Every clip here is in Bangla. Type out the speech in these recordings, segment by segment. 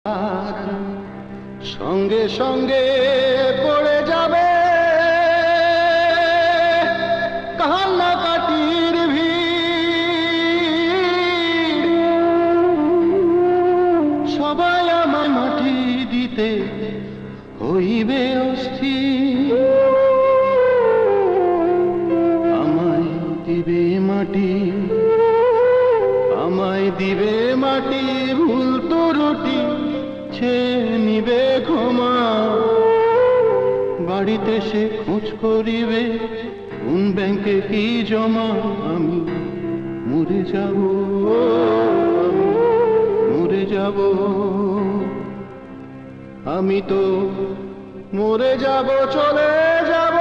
আর সঙ্গে সঙ্গে পড়ে যাবে কান্নাকাটির ভিড়। সবাই আমায় মাটি দিতে হইবে অস্থির। আমায় দিবে মাটি, আমায় দিবে মাটি, ভুল ত্রুটি নিবে ক্ষমা। বাড়িতে সে খোঁজ করিবে কোন ব্যাংকে কি জমা। আমি মরে যাব, মরে যাব, আমি তো মরে যাব, চলে যাব।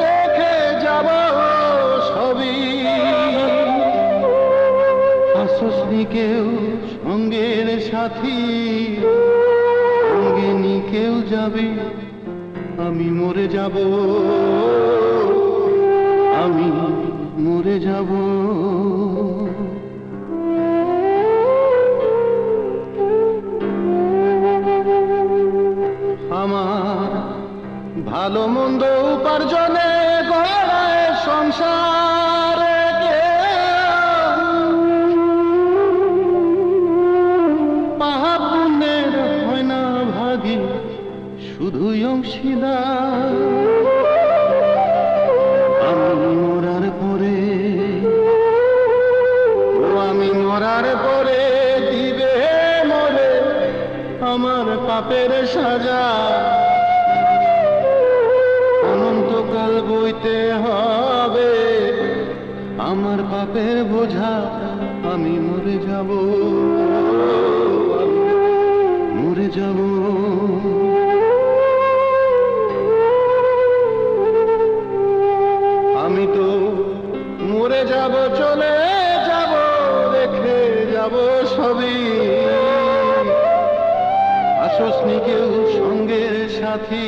রেখে যাব সবই, আসসনি কেউ সঙ্গের সাথী, সঙ্গে নি কেউ যাবে। আমি মরে যাব, আমি মরে যাব। আমার ভালো মন্দ উপার্জনে গড়ায় সংসার, পাপ পুণ্যের হয় না ভাগী, শুধুই অংশীদার। আমি মরার পরে, আমি মরার পরে দিবে মরে আমার পাপের সাজা। অনন্তকাল বইতে হবে আমার পাপের বোঝা। আমি মরে যাব, মরে যাব। আমি তো মরে যাব, চলে যাব, রেখে যাব সবই। আসসনি কেউ সঙ্গের সাথী।